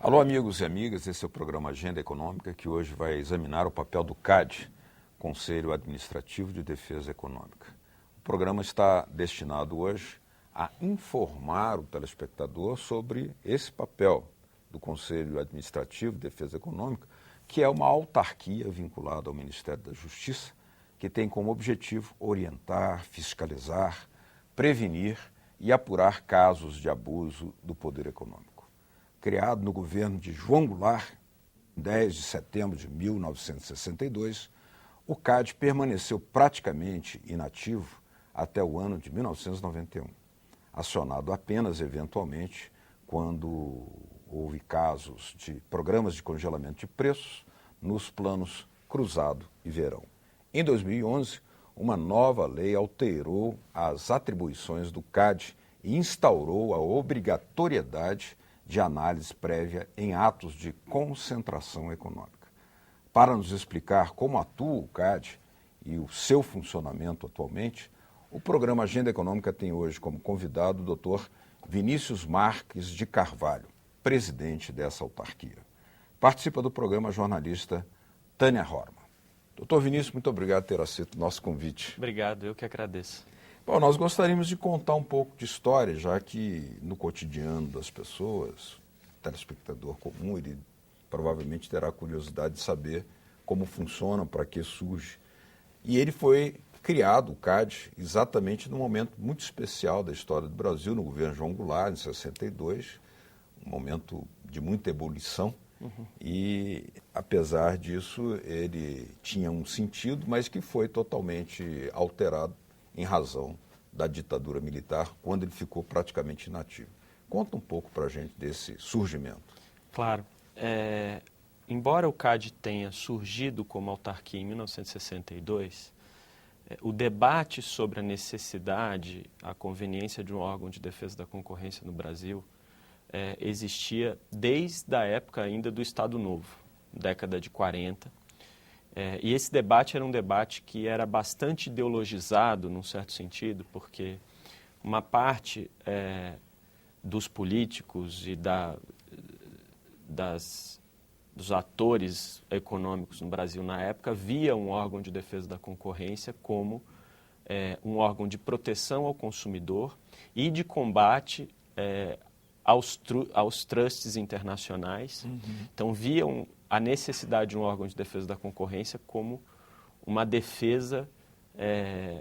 Alô, amigos e amigas, esse é o programa Agenda Econômica, que hoje vai examinar o papel do CAD, Conselho Administrativo de Defesa Econômica. O programa está destinado hoje a informar o telespectador sobre esse papel do Conselho Administrativo de Defesa Econômica, que é uma autarquia vinculada ao Ministério da Justiça, que tem como objetivo orientar, fiscalizar, prevenir e apurar casos de abuso do poder econômico. Criado no governo de João Goulart, em 10 de setembro de 1962, o CAD permaneceu praticamente inativo até o ano de 1991, acionado apenas eventualmente quando houve casos de programas de congelamento de preços nos planos Cruzado e Verão. Em 2011, uma nova lei alterou as atribuições do CAD e instaurou a obrigatoriedade de análise prévia em atos de concentração econômica. Para nos explicar como atua o CAD e o seu funcionamento atualmente, o programa Agenda Econômica tem hoje como convidado o Dr. Vinícius Marques de Carvalho, presidente dessa autarquia. Participa do programa a jornalista Tânia Horman. Doutor Vinícius, muito obrigado por ter aceito o nosso convite. Obrigado, eu que agradeço. Bom, nós gostaríamos de contar um pouco de história, já que no cotidiano das pessoas, o telespectador comum, ele provavelmente terá curiosidade de saber como funciona, para que surge. E ele foi criado, o CAD, exatamente num momento muito especial da história do Brasil, no governo João Goulart, em 62, um momento de muita ebulição. E, apesar disso, ele tinha um sentido, mas que foi totalmente alterado em razão da ditadura militar, quando ele ficou praticamente inativo. Conta um pouco para a gente desse surgimento. Claro. Embora o CAD tenha surgido como autarquia em 1962, o debate sobre a necessidade, a conveniência de um órgão de defesa da concorrência no Brasil existia desde a época ainda do Estado Novo, década de 40. E esse debate era um debate que era bastante ideologizado, num certo sentido, porque uma parte dos políticos e dos atores econômicos no Brasil na época via um órgão de defesa da concorrência como um órgão de proteção ao consumidor e de combate aos trusts internacionais. Então, viam a necessidade de um órgão de defesa da concorrência como uma defesa,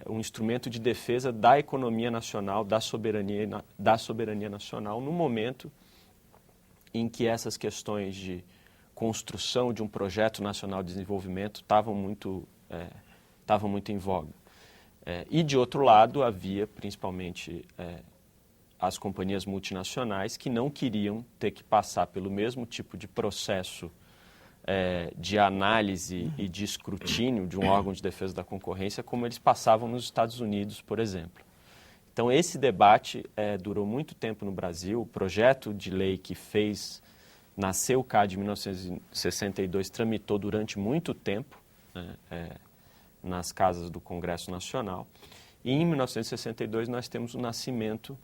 um instrumento de defesa da economia nacional, da soberania nacional, no momento em que essas questões de construção de um projeto nacional de desenvolvimento estavam muito em voga. E, de outro lado, havia principalmente as companhias multinacionais que não queriam ter que passar pelo mesmo tipo de processo de análise e de escrutínio de um órgão de defesa da concorrência como eles passavam nos Estados Unidos, por exemplo. Então, esse debate durou muito tempo no Brasil. O projeto de lei que nasceu o CAD em 1962 tramitou durante muito tempo nas casas do Congresso Nacional. E em 1962 nós temos o nascimento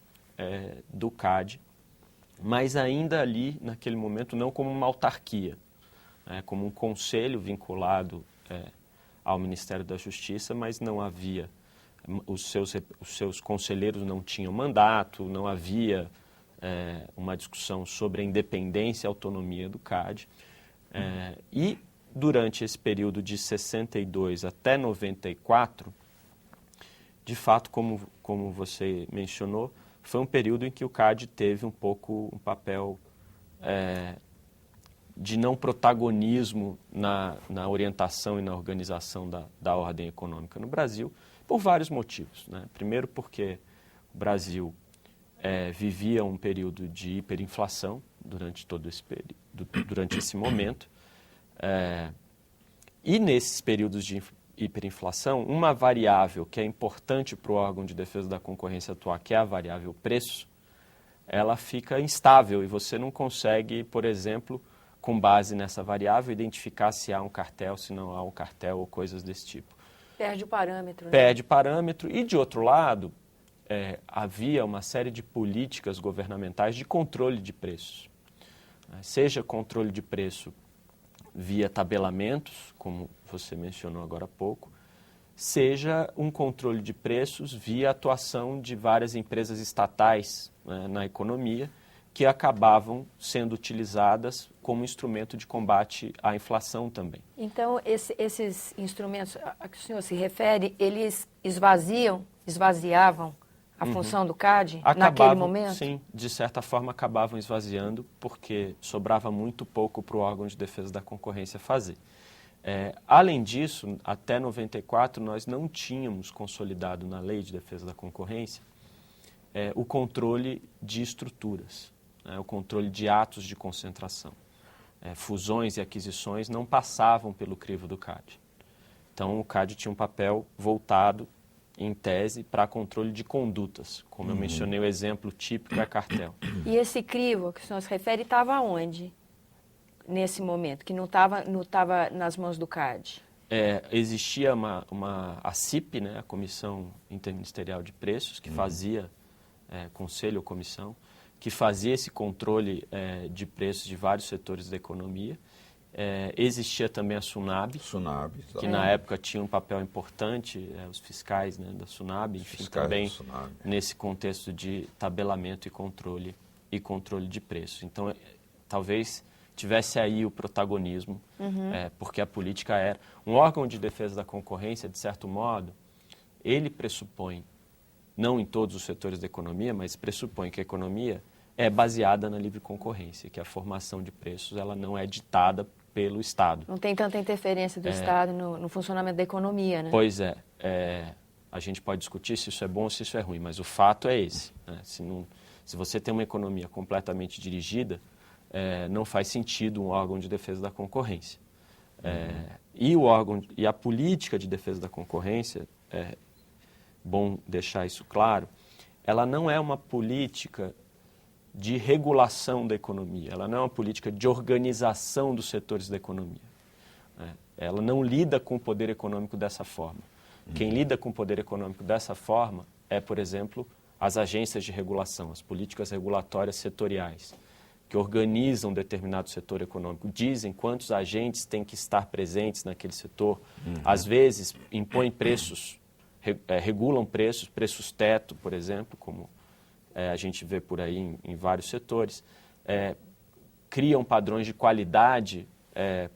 do CAD, mas ainda ali, naquele momento, não como uma autarquia, como um conselho vinculado ao Ministério da Justiça, mas não havia, os seus conselheiros não tinham mandato, não havia uma discussão sobre a independência e autonomia do CAD. E durante esse período de 62 até 94, de fato, como você mencionou, foi um período em que o CAD teve um papel de não protagonismo na orientação e na organização da ordem econômica no Brasil, por vários motivos, né? Primeiro, porque o Brasil vivia um período de hiperinflação durante esse momento. E nesses períodos de hiperinflação, uma variável que é importante para o órgão de defesa da concorrência atuar, que é a variável preço, ela fica instável e você não consegue, por exemplo, com base nessa variável, identificar se há um cartel, se não há um cartel ou coisas desse tipo. Perde o parâmetro, né? Perde parâmetro e, de outro lado, havia uma série de políticas governamentais de controle de preços. seja controle de preço via tabelamentos, como você mencionou agora há pouco, seja um controle de preços via atuação de várias empresas estatais, né, na economia, que acabavam sendo utilizadas como instrumento de combate à inflação também. Então, esses instrumentos a que o senhor se refere, eles esvaziavam a função do CAD naquele momento? Sim, de certa forma acabavam esvaziando, porque sobrava muito pouco para o órgão de defesa da concorrência fazer. Além disso, até 94, nós não tínhamos consolidado na Lei de Defesa da Concorrência o controle de estruturas, o controle de atos de concentração. Fusões e aquisições não passavam pelo crivo do CAD. Então, o CAD tinha um papel voltado, em tese, para controle de condutas. Como eu mencionei, o exemplo típico é cartel. E esse crivo que o senhor se refere estava onde, nesse momento, que não estava nas mãos do CAD? Existia a CIP, né, a Comissão Interministerial de Preços, que fazia, conselho ou comissão, que fazia esse controle de preços de vários setores da economia. Existia também a SUNAB, que na época tinha um papel importante, os fiscais, né, da SUNAB, enfim, também nesse contexto de tabelamento e controle de preços. Então, talvez tivesse aí o protagonismo, porque a política era... Um órgão de defesa da concorrência, de certo modo, ele pressupõe, não em todos os setores da economia, mas pressupõe que a economia é baseada na livre concorrência, que a formação de preços ela não é ditada pelo Estado. Não tem tanta interferência do Estado no funcionamento da economia, né? Pois é. A gente pode discutir se isso é bom ou se isso é ruim, mas o fato é esse. Né? Se você tem uma economia completamente dirigida, não faz sentido um órgão de defesa da concorrência. E a política de defesa da concorrência, é bom deixar isso claro, ela não é uma política de regulação da economia, ela não é uma política de organização dos setores da economia. Ela não lida com o poder econômico dessa forma. Quem lida com o poder econômico dessa forma por exemplo, as agências de regulação, as políticas regulatórias setoriais, que organizam determinado setor econômico, dizem quantos agentes têm que estar presentes naquele setor, às vezes impõem preços, regulam preços teto, por exemplo, como a gente vê por aí em vários setores, criam padrões de qualidade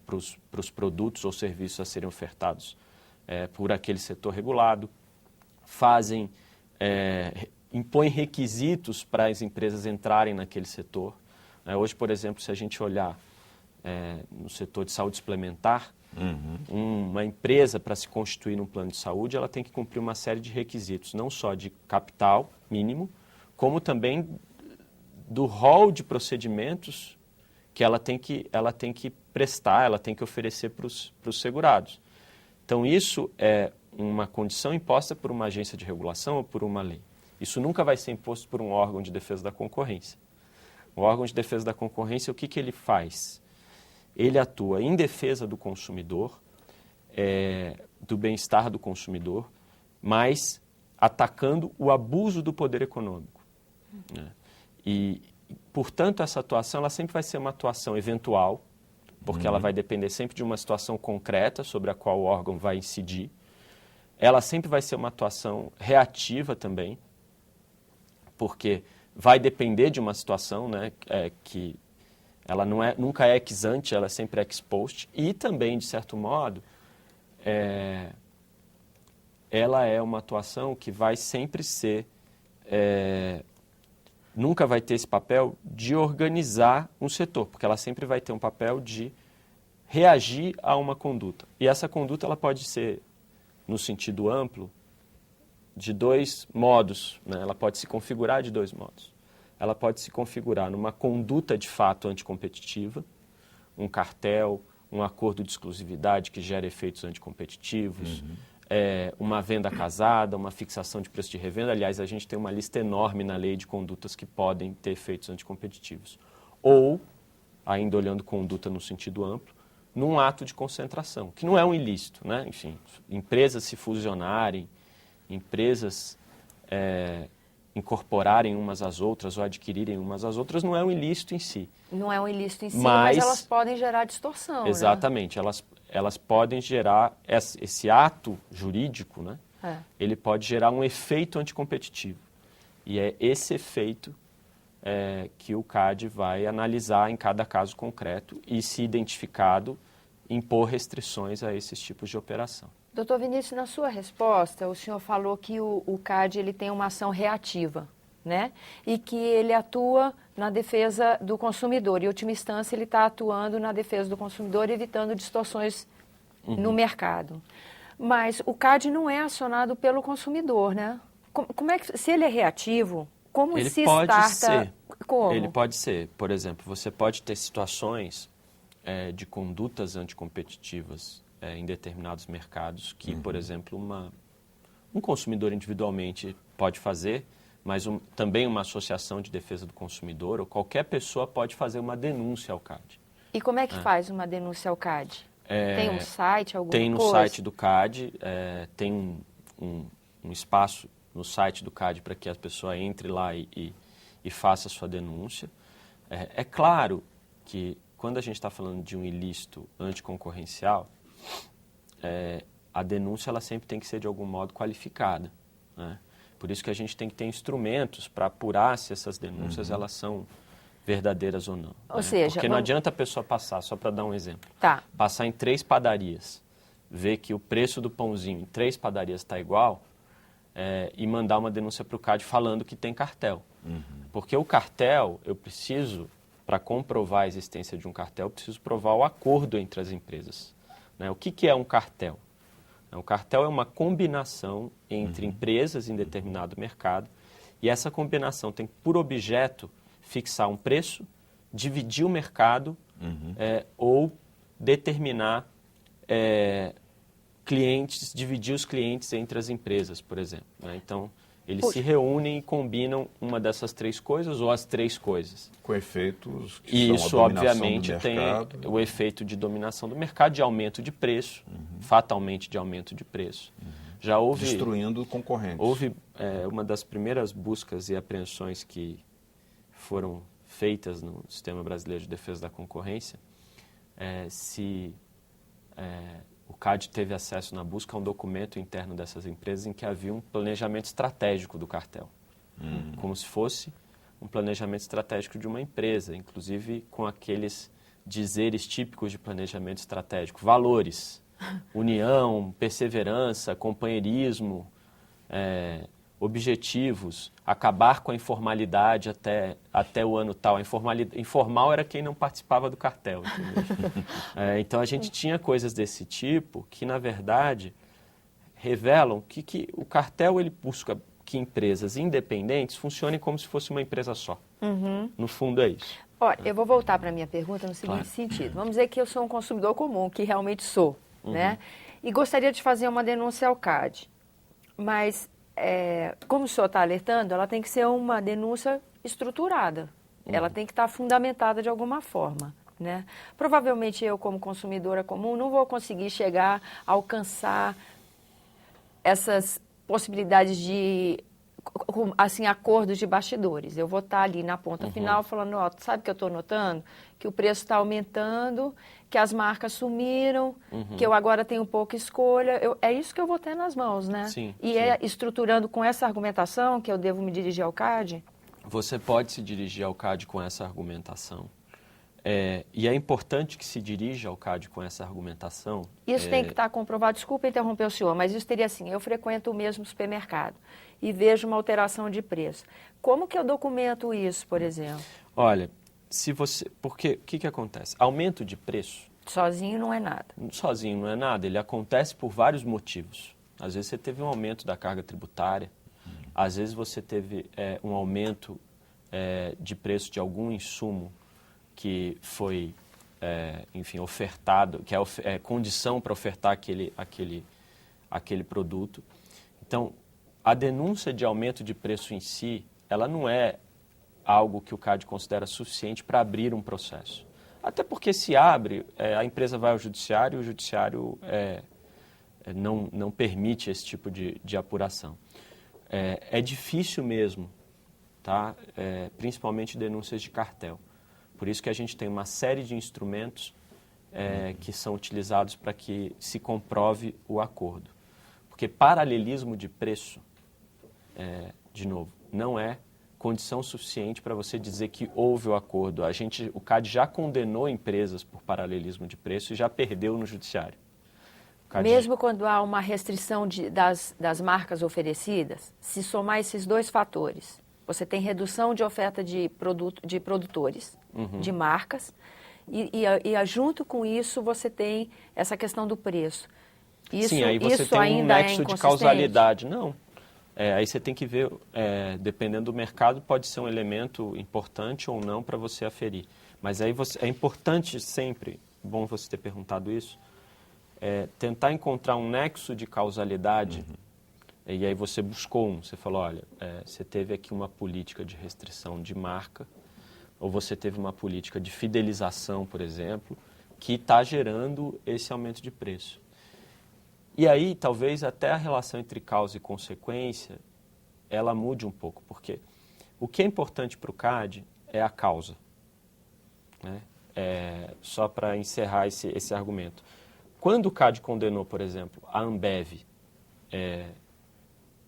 para os produtos ou serviços a serem ofertados por aquele setor regulado, impõem requisitos para as empresas entrarem naquele setor. Hoje, por exemplo, se a gente olhar no setor de saúde suplementar, uma empresa, para se constituir num plano de saúde, ela tem que cumprir uma série de requisitos, não só de capital mínimo, como também do rol de procedimentos que ela tem que prestar, ela tem que oferecer para os segurados. Então, isso é uma condição imposta por uma agência de regulação ou por uma lei. Isso nunca vai ser imposto por um órgão de defesa da concorrência. O órgão de defesa da concorrência, o que ele faz? Ele atua em defesa do consumidor, do bem-estar do consumidor, mas atacando o abuso do poder econômico. E, portanto, essa atuação ela sempre vai ser uma atuação eventual, porque ela vai depender sempre de uma situação concreta sobre a qual o órgão vai incidir. Ela sempre vai ser uma atuação reativa também, porque vai depender de uma situação, né, que ela nunca é ex ante, ela sempre é ex post, e também, de certo modo, ela é uma atuação que vai sempre ser, nunca vai ter esse papel de organizar um setor, porque ela sempre vai ter um papel de reagir a uma conduta. E essa conduta ela pode ser, no sentido amplo, de dois modos, né? Ela pode se configurar de dois modos. Ela pode se configurar numa conduta de fato anticompetitiva, um cartel, um acordo de exclusividade que gera efeitos anticompetitivos, uma venda casada, uma fixação de preço de revenda. Aliás, a gente tem uma lista enorme na lei de condutas que podem ter efeitos anticompetitivos. Ou, ainda olhando conduta no sentido amplo, num ato de concentração, que não é um ilícito, né? Enfim, empresas se fusionarem, empresas incorporarem umas às outras ou adquirirem umas às outras, não é um ilícito em si. Não é um ilícito em si, mas elas podem gerar distorção, exatamente, né? Elas podem gerar esse ato jurídico, né? Ele pode gerar um efeito anticompetitivo. E é esse efeito que o CAD vai analisar em cada caso concreto e, se identificado, impor restrições a esses tipos de operação. Doutor Vinícius, na sua resposta, o senhor falou que o CAD ele tem uma ação reativa, né? E que ele atua na defesa do consumidor. Em última instância, ele está atuando na defesa do consumidor, evitando distorções no mercado. Mas o CAD não é acionado pelo consumidor, né? Como é que, se ele é reativo, como ele se pode starta? Ser. Como? Ele pode ser. Por exemplo, você pode ter situações de condutas anticompetitivas em determinados mercados que, por exemplo, um consumidor individualmente pode fazer, mas também uma associação de defesa do consumidor ou qualquer pessoa pode fazer uma denúncia ao CAD. E como é que faz uma denúncia ao CAD? Tem um site, alguma coisa? Tem no site do CAD, tem um espaço no site do CAD para que a pessoa entre lá e faça a sua denúncia. É claro que quando a gente está falando de um ilícito anticoncorrencial, a denúncia ela sempre tem que ser de algum modo qualificada, né? Por isso que a gente tem que ter instrumentos para apurar se essas denúncias elas são verdadeiras ou não. Ou seja, porque não adianta a pessoa passar, só para dar um exemplo, passar em 3 padarias, ver que o preço do pãozinho em 3 padarias está igual e mandar uma denúncia para o CAD falando que tem cartel. Porque o cartel, eu preciso, para comprovar a existência de um cartel, eu preciso provar o acordo entre as empresas. Né? O que é um cartel? Um cartel é uma combinação entre empresas em determinado mercado e essa combinação tem por objeto fixar um preço, dividir o mercado ou determinar clientes, dividir os clientes entre as empresas, por exemplo. Né? Então, eles se reúnem e combinam uma dessas 3 coisas ou as 3 coisas. Com efeitos que e são isso, a dominação obviamente, do tem mercado. o efeito de dominação do mercado, de aumento de preço, fatalmente de aumento de preço. Já houve... Destruindo concorrentes. Houve uma das primeiras buscas e apreensões que foram feitas no Sistema Brasileiro de Defesa da Concorrência, o CAD teve acesso na busca a um documento interno dessas empresas em que havia um planejamento estratégico do cartel, como se fosse um planejamento estratégico de uma empresa, inclusive com aqueles dizeres típicos de planejamento estratégico, valores, união, perseverança, companheirismo, objetivos, acabar com a informalidade até o ano tal. Informal era quem não participava do cartel. Então, a gente tinha coisas desse tipo que, na verdade, revelam que o cartel ele busca que empresas independentes funcionem como se fosse uma empresa só. No fundo, é isso. Olha, eu vou voltar para a minha pergunta no seguinte sentido. Vamos dizer que eu sou um consumidor comum, que realmente sou, né? E gostaria de fazer uma denúncia ao CAD. Mas, como o senhor está alertando, ela tem que ser uma denúncia estruturada. Ela tem que estar fundamentada de alguma forma, né? Provavelmente eu, como consumidora comum, não vou conseguir chegar a alcançar essas possibilidades de, assim, acordos de bastidores. Eu vou estar ali na ponta final falando, ó, sabe o que eu estou notando? Que o preço está aumentando, que as marcas sumiram, que eu agora tenho pouca escolha. É isso que eu vou ter nas mãos, né? Sim, e estruturando com essa argumentação que eu devo me dirigir ao CAD? Você pode se dirigir ao CAD com essa argumentação. E é importante que se dirija ao CAD com essa argumentação. Isso tem que estar comprovado. Desculpa interromper o senhor, mas isso teria assim, eu frequento o mesmo supermercado e vejo uma alteração de preço. Como que eu documento isso, por exemplo? Olha, porque o que acontece? Aumento de preço... Sozinho não é nada. Sozinho não é nada, ele acontece por vários motivos. Às vezes você teve um aumento da carga tributária, às vezes você teve um aumento de preço de algum insumo que foi, enfim, ofertado, que é condição para ofertar aquele produto. Então, a denúncia de aumento de preço em si, ela não é algo que o CAD considera suficiente para abrir um processo. Até porque se abre, a empresa vai ao judiciário e o judiciário não permite esse tipo de apuração. É difícil mesmo tá? Principalmente denúncias de cartel. Por isso que a gente tem uma série de instrumentos que são utilizados para que se comprove o acordo. Porque paralelismo de preço, de novo, não é condição suficiente para você dizer que houve o acordo. O CAD já condenou empresas por paralelismo de preço e já perdeu no judiciário. Mesmo quando há uma restrição das marcas oferecidas, se somar esses dois fatores, você tem redução de oferta de produtores, de marcas, e junto com isso você tem essa questão do preço. Sim, aí você tem um nexo de causalidade. Não. Aí você tem que ver, dependendo do mercado, pode ser um elemento importante ou não para você aferir. Mas aí é importante sempre, bom você ter perguntado isso, tentar encontrar um nexo de causalidade. E aí você buscou você falou, olha, você teve aqui uma política de restrição de marca, ou você teve uma política de fidelização, por exemplo, que está gerando esse aumento de preço. E aí, talvez, até a relação entre causa e consequência, ela mude um pouco, porque o que é importante para o CAD é a causa. Né? Só para encerrar esse argumento. Quando o CAD condenou, por exemplo, a Ambev,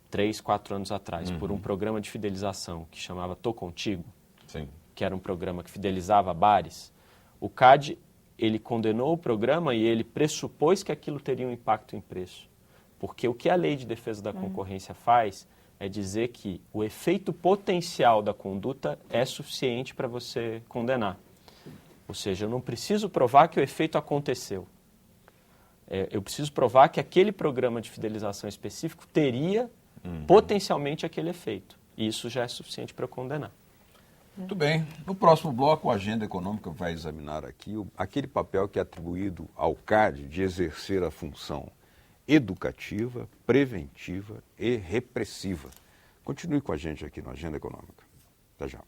3, 4 anos atrás, por um programa de fidelização que chamava Tô Contigo, Sim. que era um programa que fidelizava bares, o CAD ele condenou o programa e ele pressupôs que aquilo teria um impacto em preço. Porque o que a Lei de Defesa da Concorrência faz é dizer que o efeito potencial da conduta é suficiente para você condenar. Ou seja, eu não preciso provar que o efeito aconteceu. Eu preciso provar que aquele programa de fidelização específico teria potencialmente aquele efeito. E isso já é suficiente para eu condenar. Muito bem. No próximo bloco, a Agenda Econômica vai examinar aqui aquele papel que é atribuído ao CAD de exercer a função educativa, preventiva e repressiva. Continue com a gente aqui no Agenda Econômica. Até já.